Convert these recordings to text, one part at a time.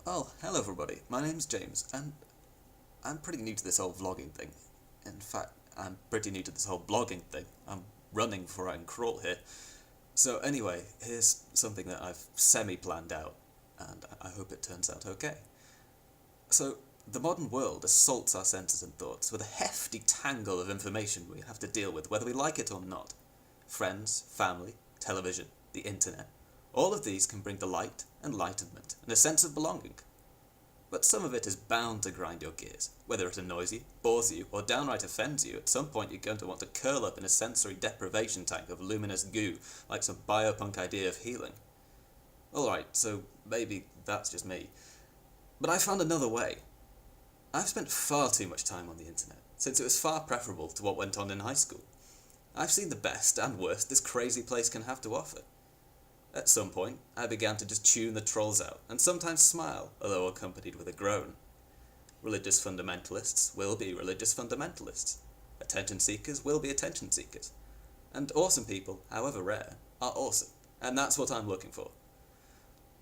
Oh, hello everybody. My name's James, and I'm pretty new to this whole vlogging thing. In fact, I'm pretty new to this whole blogging thing. I'm running before I can crawl here. So anyway, here's something that I've semi-planned out, and I hope it turns out okay. So, the modern world assaults our senses and thoughts with a hefty tangle of information we have to deal with, whether we like it or not. Friends, family, television, the internet. All of these can bring delight, enlightenment, and a sense of belonging. But some of it is bound to grind your gears. Whether it annoys you, bores you, or downright offends you, at some point you're going to want to curl up in a sensory deprivation tank of luminous goo, like some biopunk idea of healing. Alright, so maybe that's just me. But I found another way. I've spent far too much time on the internet, since it was far preferable to what went on in high school. I've seen the best and worst this crazy place can have to offer. At some point, I began to just tune the trolls out, and sometimes smile, although accompanied with a groan. Religious fundamentalists will be religious fundamentalists. Attention seekers will be attention seekers. And awesome people, however rare, are awesome, and that's what I'm looking for.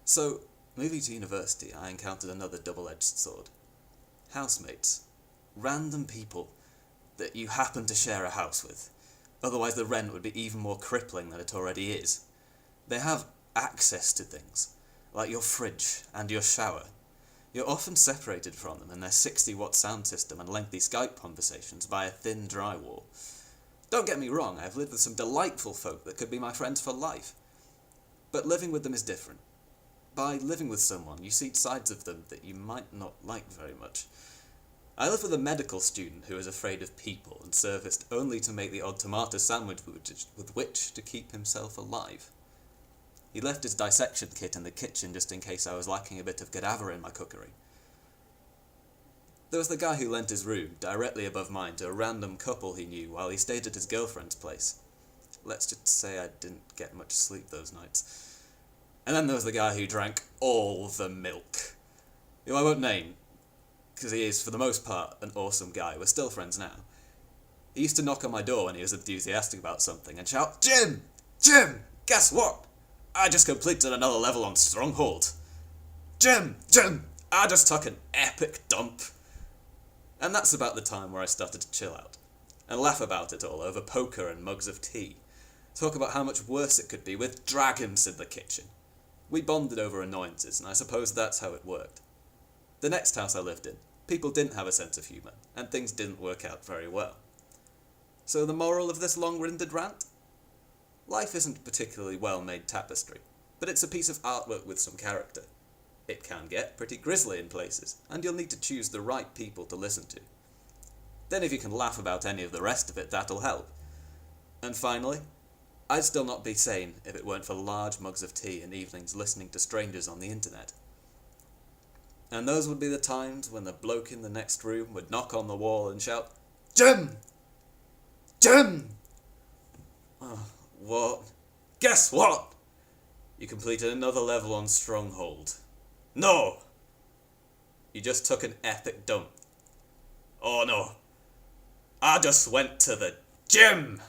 So, moving to university, I encountered another double-edged sword. Housemates. Random people that you happen to share a house with. Otherwise the rent would be even more crippling than it already is. They have access to things, like your fridge and your shower. You're often separated from them in their 60-watt sound system and lengthy Skype conversations by a thin drywall. Don't get me wrong, I've lived with some delightful folk that could be my friends for life. But living with them is different. By living with someone, you see sides of them that you might not like very much. I live with a medical student who is afraid of people and serviced only to make the odd tomato sandwich with which to keep himself alive. He left his dissection kit in the kitchen just in case I was lacking a bit of cadaver in my cookery. There was the guy who lent his room, directly above mine, to a random couple he knew while he stayed at his girlfriend's place. Let's just say I didn't get much sleep those nights. And then there was the guy who drank all the milk, who I won't name, because he is, for the most part, an awesome guy. We're still friends now. He used to knock on my door when he was enthusiastic about something and shout, "Jim! Jim! Guess what? I just completed another level on Stronghold. Jim! Jim! I just took an epic dump." And that's about the time where I started to chill out, and laugh about it all over poker and mugs of tea. Talk about how much worse it could be with dragons in the kitchen. We bonded over annoyances, and I suppose that's how it worked. The next house I lived in, people didn't have a sense of humour, and things didn't work out very well. So the moral of this long-winded rant? Life isn't a particularly well-made tapestry, but it's a piece of artwork with some character. It can get pretty grisly in places, and you'll need to choose the right people to listen to. Then if you can laugh about any of the rest of it, that'll help. And finally, I'd still not be sane if it weren't for large mugs of tea and evenings listening to strangers on the internet. And those would be the times when the bloke in the next room would knock on the wall and shout, "Jim! Jim!" Oh, what? Guess what? You completed another level on Stronghold. No! You just took an epic dump. Oh no. I just went to the gym!